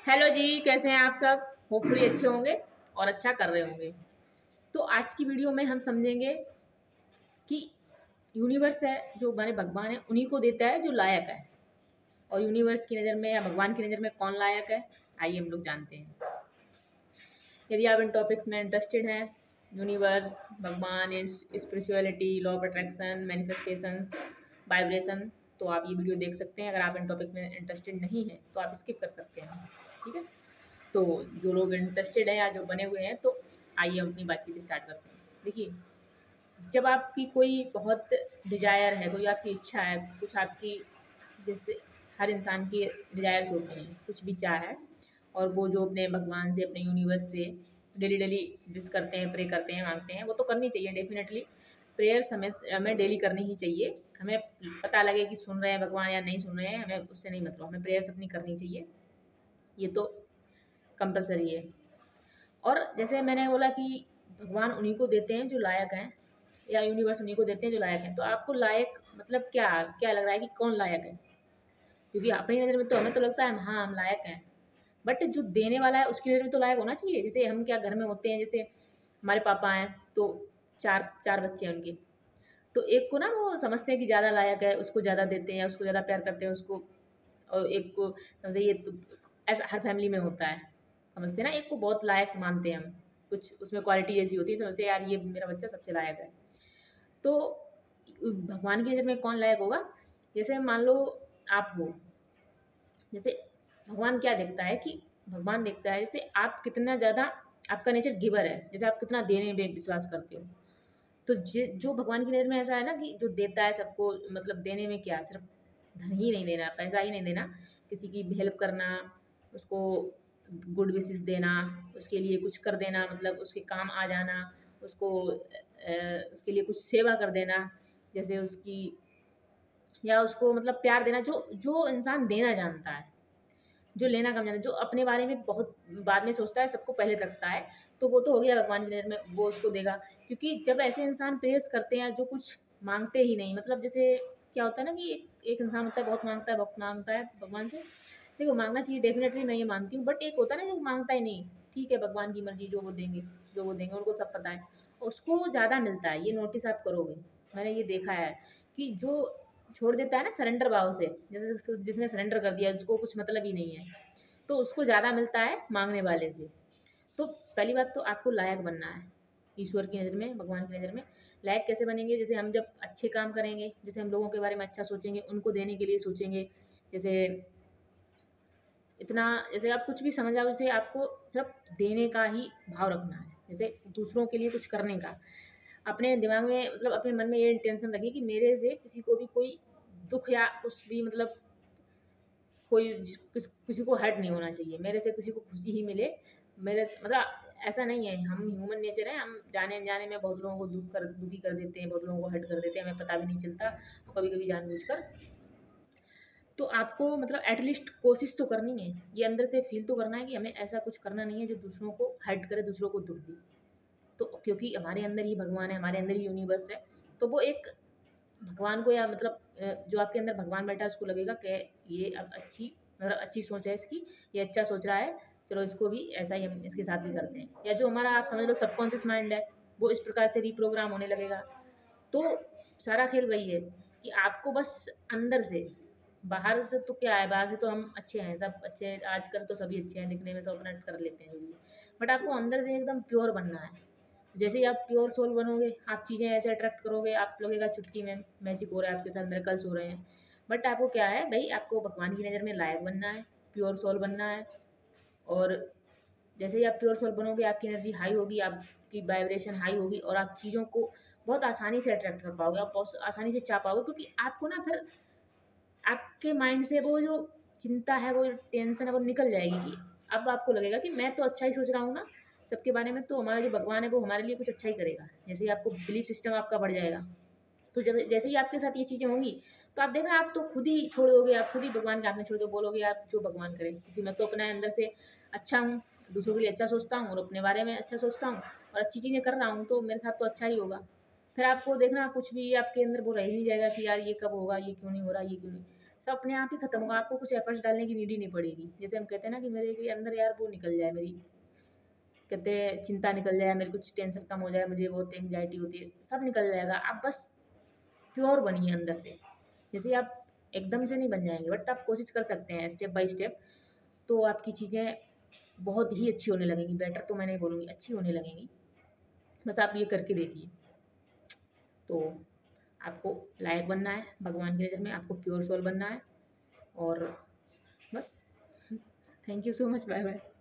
Hello जी, कैसे हैं आप सब। होपफुली अच्छे होंगे और अच्छा कर रहे होंगे। तो आज की वीडियो में हम समझेंगे कि यूनिवर्स है जो हमारे भगवान है उन्हीं को देता है जो लायक है। और यूनिवर्स की नज़र में या भगवान की नज़र में कौन लायक है, आइए हम लोग जानते हैं। यदि आप इन टॉपिक्स में इंटरेस्टेड हैं, यूनिवर्स, भगवान, spirituality, law of attraction, manifestations, vibration, तो आप ये वीडियो देख सकते हैं। अगर आप इन टॉपिक में इंटरेस्टेड नहीं हैं तो आप स्किप कर सकते हैं, ठीक है। तो जो लोग इंटरेस्टेड हैं या जो बने हुए हैं, तो आइए हम अपनी बातचीत स्टार्ट करते हैं। देखिए, जब आपकी कोई बहुत डिजायर है, कोई आपकी इच्छा है, कुछ आपकी, जैसे हर इंसान की डिजायर्स होती हैं, कुछ भी चाह है, और वो जो अपने भगवान से, अपने यूनिवर्स से डेली डेली विश करते हैं, प्रे करते हैं, मांगते हैं, वो तो करनी चाहिए डेफिनेटली। प्रेयर्स हमें डेली करनी ही चाहिए। हमें पता लगे कि सुन रहे हैं भगवान या नहीं सुन रहे हैं, हमें उससे नहीं मतलब, हमें प्रेयर्स अपनी करनी चाहिए, ये तो कंपलसरी है। और जैसे मैंने बोला कि भगवान उन्हीं को देते हैं जो लायक हैं, या यूनिवर्स उन्हीं को देते हैं जो लायक हैं। तो आपको लायक मतलब क्या क्या लग रहा है कि कौन लायक है? क्योंकि अपनी नज़र में तो हमें तो लगता है हाँ हम लायक हैं, बट जो देने वाला है उसकी नज़र में तो लायक होना चाहिए। जैसे हम क्या घर में होते हैं, जैसे हमारे पापा हैं तो चार चार बच्चे हैं उनके, तो एक को ना वो समझते हैं कि ज़्यादा लायक है, उसको ज़्यादा देते हैं, उसको ज़्यादा प्यार करते हैं उसको। और एक को समझे ये तो ऐसा हर फैमिली में होता है, समझते हैं ना, एक को बहुत लायक मानते हैं हम, कुछ उसमें क्वालिटी ऐसी होती है, समझते हैं यार ये मेरा बच्चा सबसे लायक है। तो भगवान की नज़र में कौन लायक होगा? जैसे मान लो आप हो, जैसे भगवान क्या देखता है कि भगवान देखता है जैसे आप कितना ज़्यादा, आपका नेचर गिवर है, जैसे आप कितना देने में विश्वास करते हो। तो जो भगवान की नज़र में ऐसा है ना कि जो देता है सबको, मतलब देने में क्या, सिर्फ धन ही नहीं देना, पैसा ही नहीं देना, किसी की हेल्प करना, उसको गुड विशेस देना, उसके लिए कुछ कर देना, मतलब उसके काम आ जाना, उसको उसके लिए कुछ सेवा कर देना, जैसे उसकी, या उसको मतलब प्यार देना, जो जो इंसान देना जानता है, जो लेना कम जानता है, जो अपने बारे में बहुत बाद में सोचता है, सबको पहले रखता है, तो वो तो हो गया भगवान की नज़र में, वो उसको देगा। क्योंकि जब ऐसे इंसान प्रेयर्स करते हैं जो कुछ मांगते ही नहीं, मतलब जैसे क्या होता है ना कि एक इंसान होता है बहुत मांगता है, बहुत मांगता है भगवान से। देखो मांगना चाहिए डेफिनेटली, मैं ये मानती हूँ, बट एक होता है ना जो मांगता ही नहीं, ठीक है भगवान की मर्जी, जो वो देंगे, जो वो देंगे उनको सब पता है, उसको ज़्यादा मिलता है। ये नोटिस आप करोगे, मैंने ये देखा है कि जो छोड़ देता है ना सरेंडर भाव से, जैसे जिसने सरेंडर कर दिया, जिसको कुछ मतलब ही नहीं है, तो उसको ज़्यादा मिलता है मांगने वाले से। तो पहली बात तो आपको लायक बनना है ईश्वर की नज़र में, भगवान की नज़र में। लायक कैसे बनेंगे? जैसे हम जब अच्छे काम करेंगे, जैसे हम लोगों के बारे में अच्छा सोचेंगे, उनको देने के लिए सोचेंगे, जैसे इतना, जैसे आप कुछ भी समझ आओ, जैसे आपको सिर्फ देने का ही भाव रखना है, जैसे दूसरों के लिए कुछ करने का। अपने दिमाग में मतलब अपने मन में ये इंटेंशन रखिए कि मेरे से किसी को भी कोई दुख या कुछ भी, मतलब कोई किसी को हर्ट नहीं होना चाहिए, मेरे से किसी को खुशी ही मिले। मेरे मतलब ऐसा नहीं है, हम ह्यूमन नेचर है, हम जाने अनजाने में बहुत लोगों को दुखी कर देते हैं, बहुत लोगों को हर्ट कर देते हैं, हमें पता भी नहीं चलता, और कभी कभी जानबूझकर। तो आपको मतलब एटलीस्ट कोशिश तो करनी है, ये अंदर से फील तो करना है कि हमें ऐसा कुछ करना नहीं है जो दूसरों को हर्ट करे, दूसरों को दुख दे। तो क्योंकि हमारे अंदर ही भगवान है, हमारे अंदर ही यूनिवर्स है, तो वो एक भगवान को, या मतलब जो आपके अंदर भगवान बैठा है उसको लगेगा कि ये अब अच्छी, मतलब अच्छी सोच है इसकी, ये अच्छा सोच रहा है, चलो इसको भी ऐसा ही हम इसके साथ भी करते हैं। या जो हमारा आप समझ लो सबकॉन्शियस माइंड है, वो इस प्रकार से रीप्रोग्राम होने लगेगा। तो सारा खेल वही है कि आपको बस अंदर से, बाहर से तो क्या है, बाहर से तो हम अच्छे हैं, सब अच्छे हैं, आजकल तो सभी अच्छे हैं, दिखने में सब अपना कर लेते हैं जो भी, बट आपको अंदर से एकदम प्योर बनना है। जैसे ही आप प्योर सोल बनोगे, आप चीज़ें ऐसे अट्रैक्ट करोगे, आप लगेगा चुटकी में मैजिक हो रहा है आपके साथ, मिरेकल्स हो रहे हैं। बट आपको क्या है भाई, आपको भगवान की नज़र में लायक बनना है, प्योर सोल बनना है। और जैसे ही आप प्योर सोल बनोगे, आपकी एनर्जी हाई होगी, आपकी वाइब्रेशन हाई होगी, और आप चीज़ों को बहुत आसानी से अट्रैक्ट कर पाओगे, आप बहुत आसानी से चाह पाओगे, क्योंकि आपको ना फिर आपके माइंड से वो जो चिंता है, वो जो टेंशन है, वो निकल जाएगी। कि अब आपको लगेगा कि मैं तो अच्छा ही सोच रहा हूँ ना सबके बारे में, तो हमारा जो भगवान है वो हमारे लिए कुछ अच्छा ही करेगा। जैसे ही आपको बिलीफ सिस्टम आपका बढ़ जाएगा, तो जब जैसे ही आपके साथ ये चीज़ें होंगी, तो आप देखना आप तो खुद ही छोड़ दोगे, आप खुद ही भगवान के हाथ में छोड़ दो, बोलोगे आप जो भगवान करे, क्योंकि मैं तो अपने अंदर से अच्छा हूँ, दूसरों के लिए अच्छा सोचता हूँ, और अपने बारे में अच्छा सोचता हूँ, और अच्छी चीज़ें कर रहा हूँ, तो मेरे साथ तो अच्छा ही होगा। फिर आपको देखना कुछ भी आपके अंदर वो रह ही नहीं जाएगा कि यार ये कब होगा, ये क्यों नहीं हो रहा, ये क्यों नहीं। सब अपने आप ही खत्म होगा, आपको कुछ एफर्ट्स डालने की नीड ही नहीं पड़ेगी। जैसे हम कहते हैं ना कि मेरे के अंदर यार वो निकल जाए, मेरी कहते हैं चिंता निकल जाए, मेरी कुछ टेंशन कम हो जाए, मुझे बहुत एंग्जाइटी होती है, सब निकल जाएगा। आप बस प्योर बनिए अंदर से। जैसे आप एकदम से नहीं बन जाएंगे, बट आप कोशिश कर सकते हैं स्टेप बाय स्टेप, तो आपकी चीज़ें बहुत ही अच्छी होने लगेंगी। बेटर तो मैं नहीं बोलूँगी, अच्छी होने लगेंगी। बस आप ये करके देखिए। तो आपको लायक बनना है भगवान की नज़र में, आपको प्योर सोल बनना है। और बस, thank you so much, bye bye.